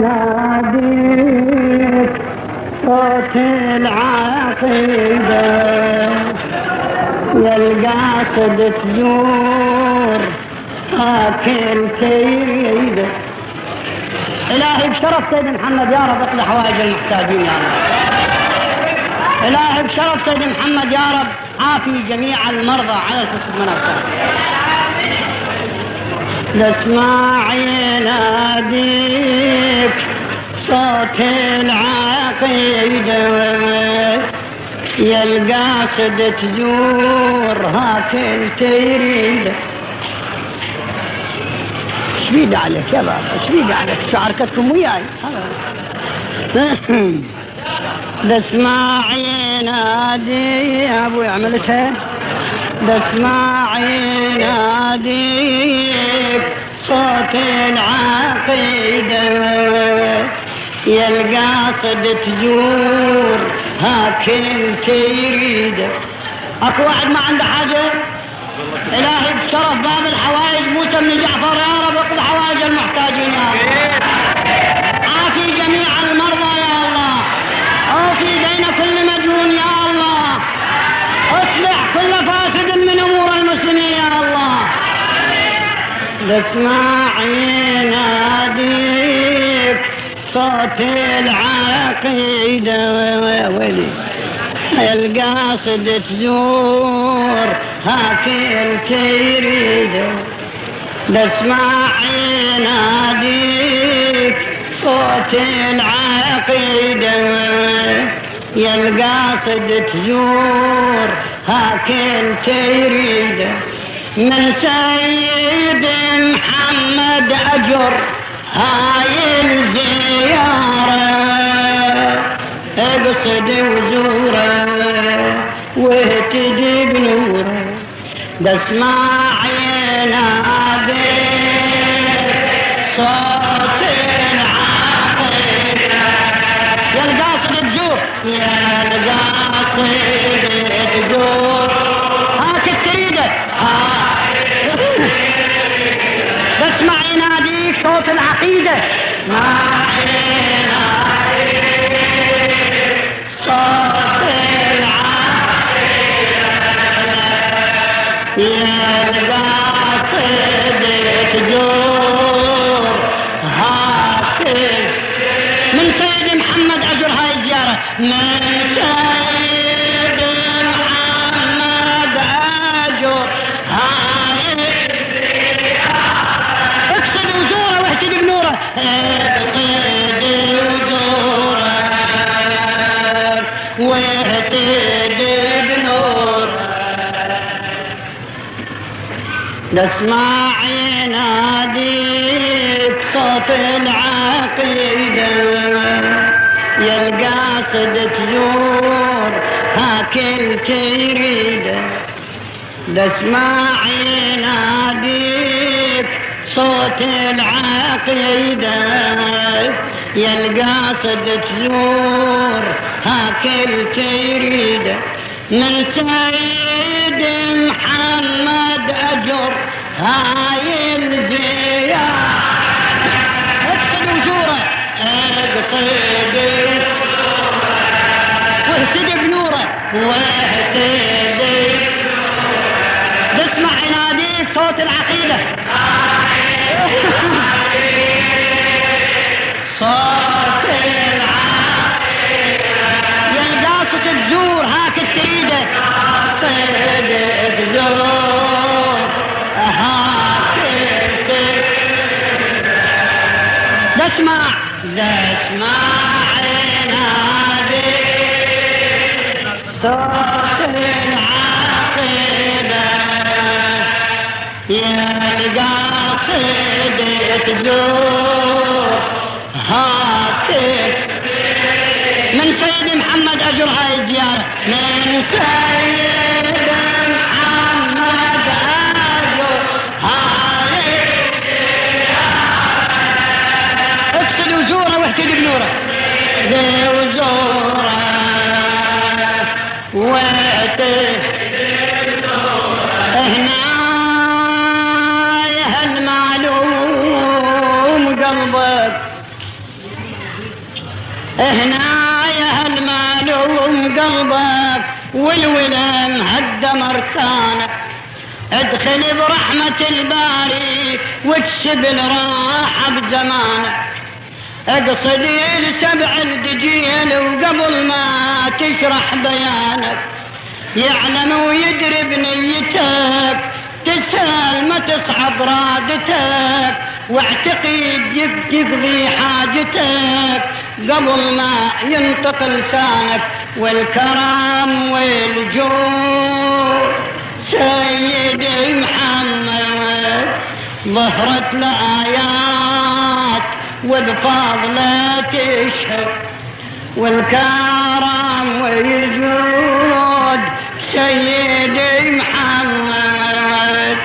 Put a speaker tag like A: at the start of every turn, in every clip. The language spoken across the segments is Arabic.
A: ناديك صوت العقيدة يا القاصد تزور هاكل تريد. إلهي بشرف سيد محمد يا رب اقضي حوائج المحتاجين يا رب. إلهي بشرف سيد محمد يا رب عافي جميع المرضى على الخصوص مناصر. لاسمع يناديك صوت العقيدة يا القاصد تزور هاكل تريد. شبيد عليك يا بابا شبيد عليك شو عركتكم وياي. لاسمع ينادي يا ابوي عملتها. لاسمع يناديك صوت العقيدة يا القاصد تزور هاكل تريد. اكو واحد ما عنده حاجة؟ إلهي بشرف باب الحوائج موسى بن جعفر يا رب اقضي حوائج المحتاجين يا رب. عافي جميع المرضى يا الله. اوفي دين كل مديون يا الله. اصلح كل فاسد من امور المسلمين يا الله. لاسمع يناديك صوت العقيدة ويلي القاصد تزور هاكل تريد. لاسمع يناديك صوت العقيدة يا القاصد تزور هاكل تريد. من سيد محمد أجر هاي الزيارة اقصد وزوره واهتدي بنوره. لاسمع يناديك صوت العقيدة يا القاصد تزور يا القاصد تزور هاك تريده. لاسمع يناديك صوت العقيدة ما صوت العقيدة يا القاصد تزور هاكل. من سيد محمد أجر هاي الزيارة. من سيد محمد أجر هاي الزيارة اقصد وزوره واهتدي بنوره. اقصد وزوره واهتدي بنوره. لاسمع يناديك صوت العقيدة يا القاصد تزور هاكل تريد. لاسمع يناديك صوت العقيدة يا القاصد تزور هاكل تريد. من سيد محمد أجر هاي الزيارة اقصد وزوره اقصد واهتدي بنوره واهتدي. تسمع يناديك صوت العقيدة صوت العقيدة يا القاصد تزور هاك تريده. صدق تزور هاك تسمع يناديك صوت العقيدة يا القاصد تزور هاكل. من سيد محمد أجر هاي الزيارة. من سيد محمد أجر هاي الزيارة اقصد وزوره واهتدي بنوره. وزوره واهتدي بنوره. هنا يا هالمعلوم هنا يا هالمعلوم قلبك والولم هدم اركانك، ادخل برحمة الباري واكسب الراحة بزمانك، اقصد لسبع الدجيل وقبل ما تشرح بيانك، يعلم ويدري بنيتك تسهل ما تصعب رادتك، واعتقد يقضي حاجتك قبل ما ينطق لسانك، والكرم والجود سيدي محمد ظهرت لآيات وبفضله تشهد، والكرم والجود سيدي محمد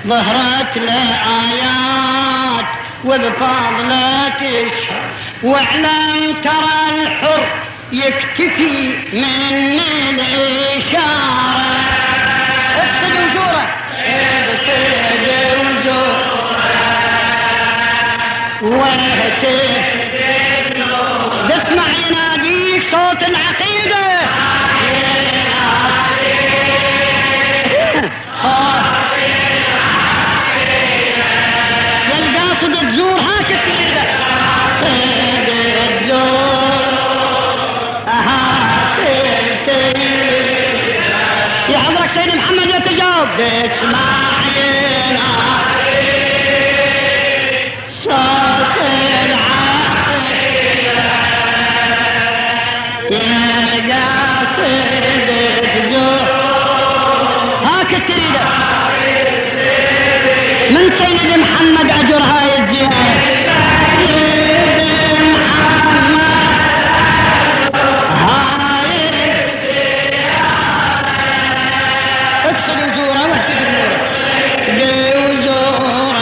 A: ظهرت لآيات وبفضله تشهد، واعلم ترى الحر يكتفي من الإشارة، اقصد وجوره اقصد وجوره واهتف تسمع يناديك صوت العقيدة، يا القاصد تزور هاك الكلمة صيد الزور هاك الكلمة، يحفظك سيد محمد يتجاوب تسمع يناديك صوت العقيدة، يا قاصد تزور هاك الكلمة من سيد محمد أجر هاي الزيارة، سيد محمد هاي الزيارة، اقصد وزوره واهتف بنوره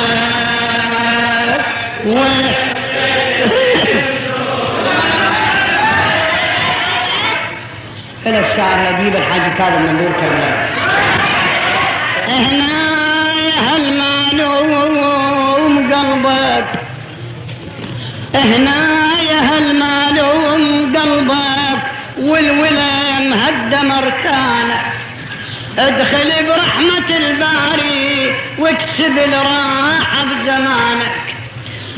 A: إلى الشعر نجيب الحاج كاظم منذور كريم. هنا يا هالمعلوم قلبك، هنا يا هالمعلوم قلبك والولم هدم اركانك، ادخل برحمة الباري واكسب الراحة بزمانك،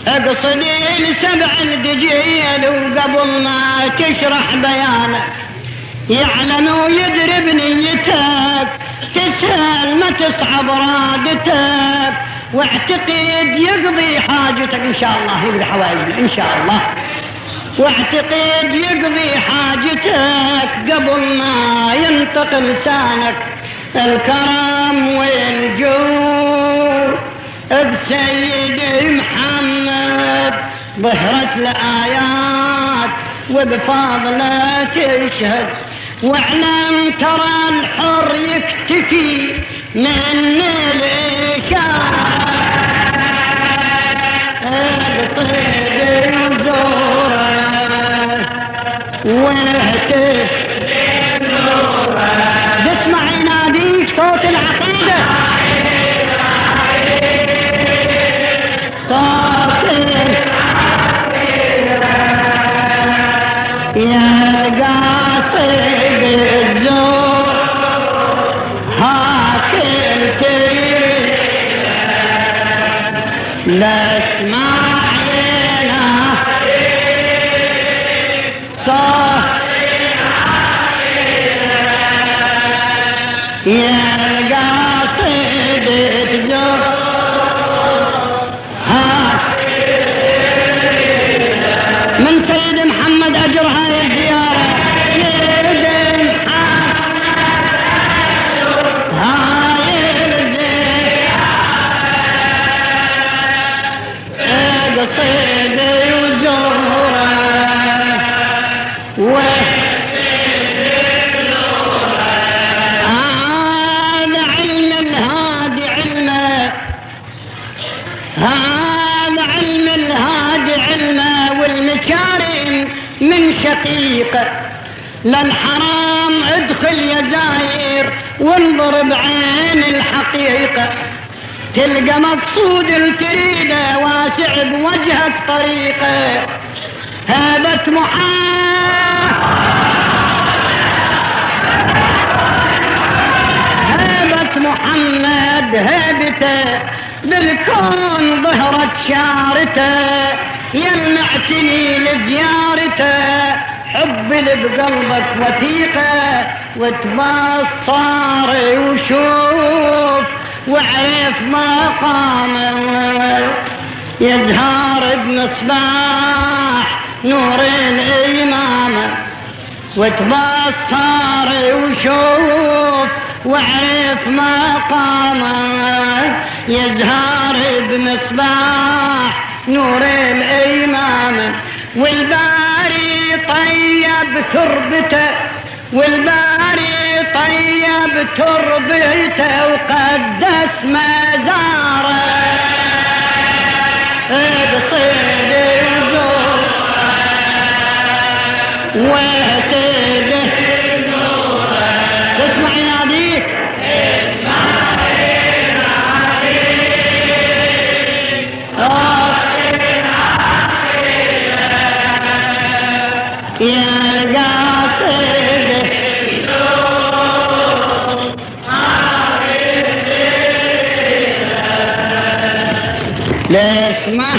A: اقصد لسبع الدجيل وقبل ما تشرح بيانك، يعلم ويدري بنيتك تسهل ما تصعب رادتك، واعتقد يقضي حاجتك ان شاء الله، يقضي حوائجنا ان شاء الله، واعتقد يقضي حاجتك قبل ما ينطق لسانك، الكرم والجود بسيدي محمد ظهرت لآيات وبفضله تشهد، واعلم ترى الحر يكتفي من الإشارة، اقصد وزوره واهتف تسمع يناديك صوت العقيدة، صوت يا قاصد الزور هاك الكريم لا اسمع صوت يا قاصد الزور من سيد محمد أجر هاي الزيارة، سيد محمد هاي الزيارة، اقصد وزوره هذا علم الهادي علمه، هذا علم الهادي علمه، والمكارم من شقيقه، للحرام ادخل يا زاير وانظر بعين الحقيقة، تلقى مقصود تريده واسع بوجهك طريقه، هابت محال دلالته بالكون ظهرت شارته يلمعتني لزيارته حب اللي بقلبك وثيقه وتبصر وشوف واعرف مقامه يزهر بمصباح نور الإمامة وتبصر وشوف واعرف مقامه يزهر بمصباح نور الإمامة والباري طيب تربته والباري طيب تربته وقدس مزاره بصيد الزور وتده تسمع يناديك يا قاصد لا اسمع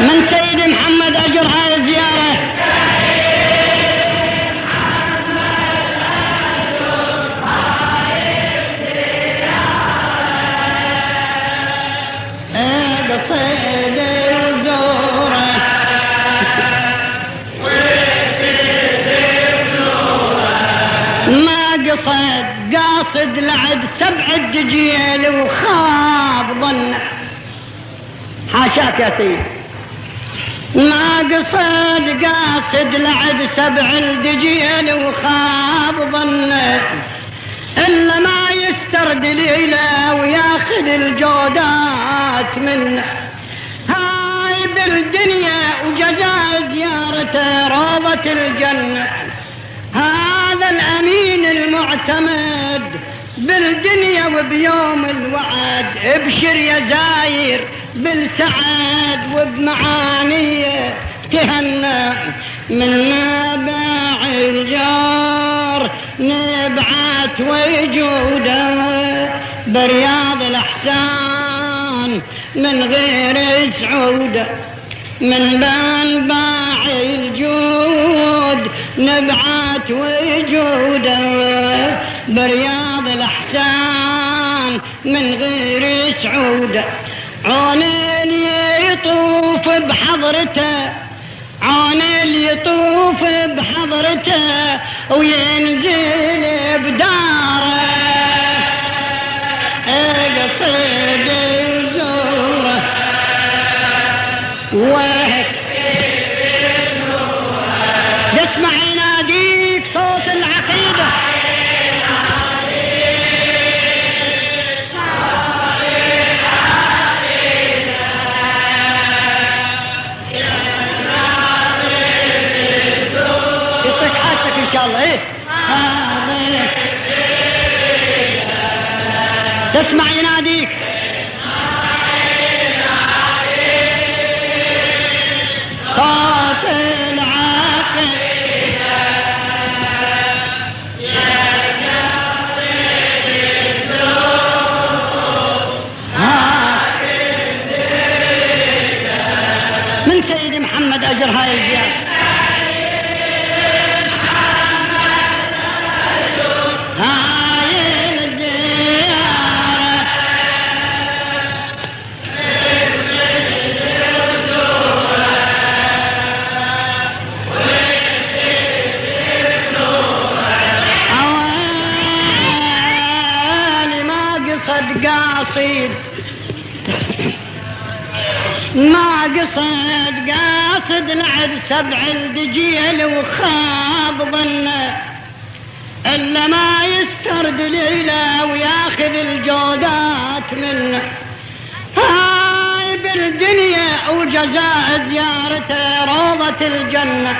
A: من سيد محمد أجر هاي الزيارة قصيد الزورة ما قاصد لعد 7 دجيل وخاب ظنه حاشاك يا سيد ما قاصد لعد 7 دجيل وخاب ظنه إلا ما يسترد ليلة وياخذ الجودات منه هاي بالدنيا وجزاء زيارته روضة الجنة هذا الأمين المعتمد بالدنيا وبيوم الوعد ابشر يا زاير بالسعد وبمعانيه تهنى من نبع الجار نبعت وجوده برياض الأحسان من غير سعوده من بنباع الجود نبعت وجوده برياض الأحسان من غير سعوده عون يطوف بحضرته عون يطوف بحضرته وينزل بداره قصيد الزوره وهك تسمع يناديك صوت العقيده إن شاء الله إيه تسمع يناديك صوت العقيدة من سيد محمد أجر هاي الزيارة قاصد ما قاصد لعب 7 دجيل وخاب ظنه إلا ما يسترد ليلة وياخذ الجودات منه هاي بالدنيا وجزاء زيارته روضة الجنة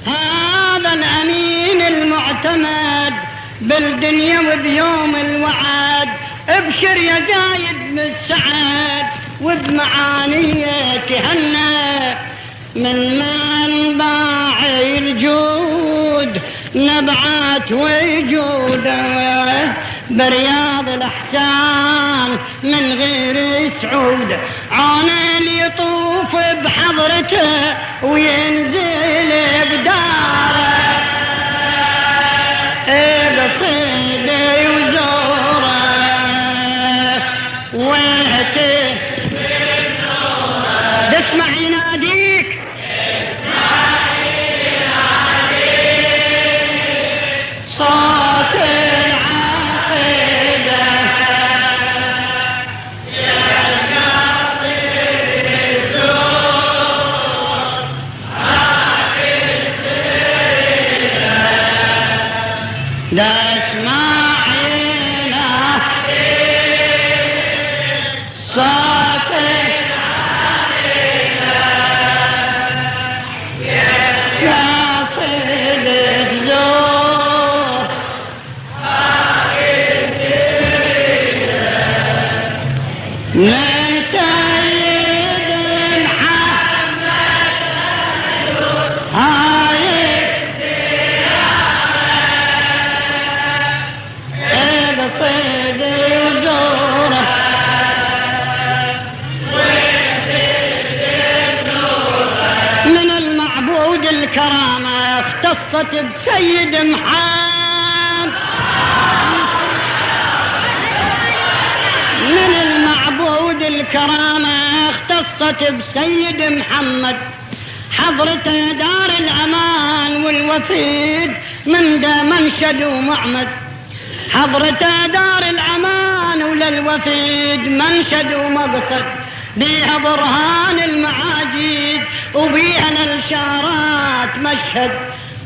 A: هذا الأمين المعتمد بالدنيا وبيوم الوعد ابشر يا زايد بالسعد وبمعانيه تهنى من منبع الجود نبعات وجوده برياض الأحسان من غير سعود عون اللي يطوف بحضرته وينزل بداره بصيده وزوره وهته تسمع يناديك صوت العقيدة يا قاصد الزور عاقد لا اسمع يناديك صوت من سيد محمد هاي قصيد وزوره من المعبود الكرامة اختصت بسيد محمد من المعبود الكرامة اختصت بسيد محمد حضرته دار الأمان والوفيد من دا منشد ومعمد حضرته دار الأمان وللوفيد منشد ومقصد بيها برهان المعاجيز وبيها الإشارات مشهد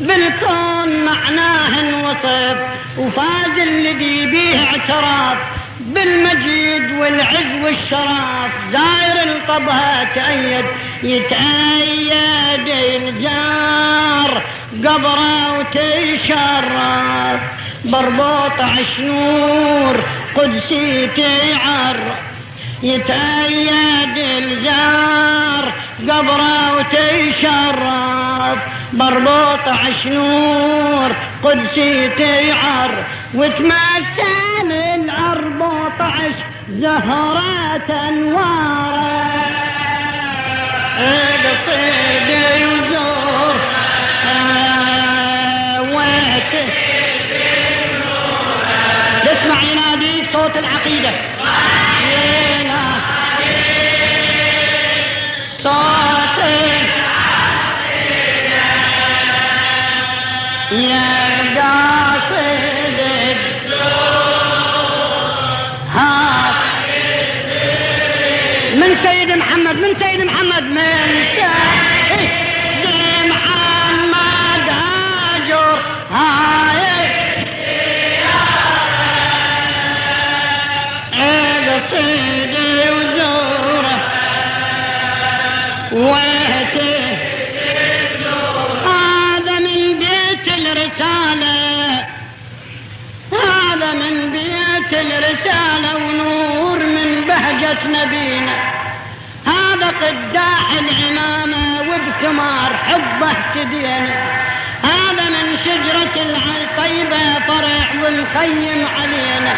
A: بالكون معناه انوصف وفاز الذي بيه اعتراف بالمجيد والعز والشرف زاير الطبها تأيد يتأيد الجار قبره وتشرف بربوط عشنور قدسي تعرف يتأيد الجار قبره وتشرف بربوط عشنور قدسي تعر وتمثل العربوط عش زهرات انواره قصيد يزور وته تسمع يناديك صوت العقيدة صوت يا قاصد ها من سيد محمد من سيد محمد من سيد محمد هاجر هاي قصيد وزوره وهته هذا من بيت الرسالة هذا من بيت الرسالة ونور من بهجة نبينا هذا قداح العمامة وبثمار حبه تدينا هذا من شجرة الطيبة فرع والمخيم علينا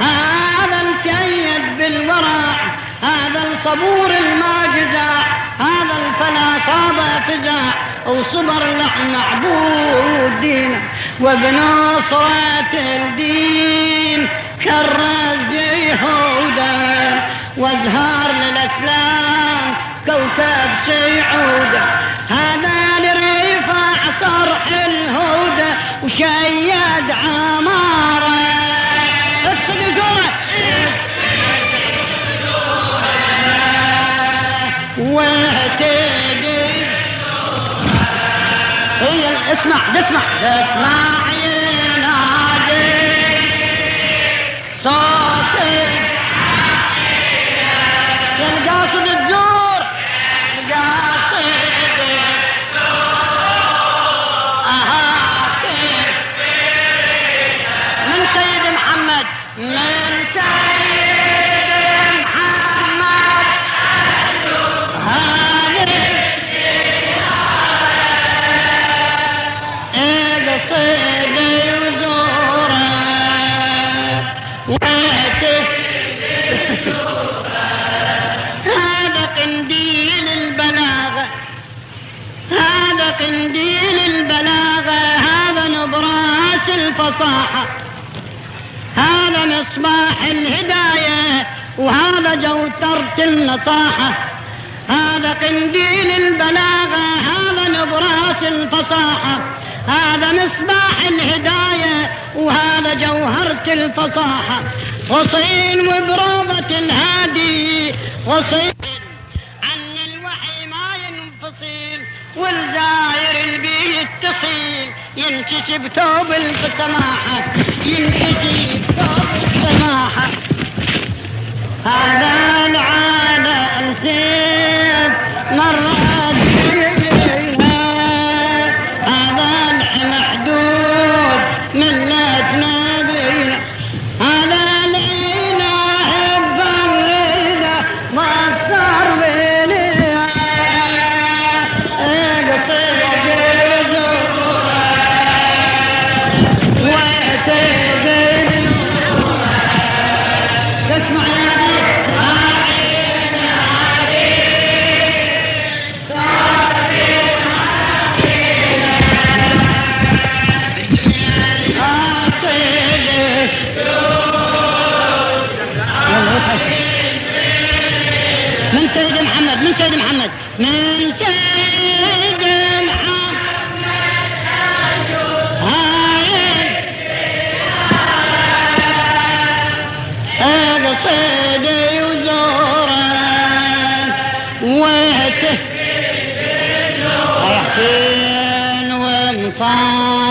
A: هذا الكيد بالورع هذا الصبور الماجزاع هذا الفلا صاب فزاع وصبر لحن معبود دينه وبنصرة الدين كرز جهوده وازهار للاسلام كوكب سيعوده هذا لرفاع صرح الهدى وشيد عماره وتدي هي اسمع ينادي صوتك يا القاصد الزور القاصد من سيد محمد من سيد الفصاحة. هذا مصباح الهداية وهذا جوترة النصاحة، هذا قنديل البلاغة، هذا نظرات الفصاحة. هذا مصباح الهداية وهذا جوهرة الفصاحة. وصين وبروضة الهادي، وصين عن الوحي ما ينفصل، والزاير البي يتصل، ينكشف ثوب السماحة، ينكشف ثوب السماحة. هذا العالم سيف مرات بيها، هذا المحدود ملتنا بينا، هذا الإله بغينا ما صار بينا. قصيد وتزيد تسمع من سيد محمد، من سيد محمد، من سيد محمد. هذا صيدي وزوره وهته حسين ومصاب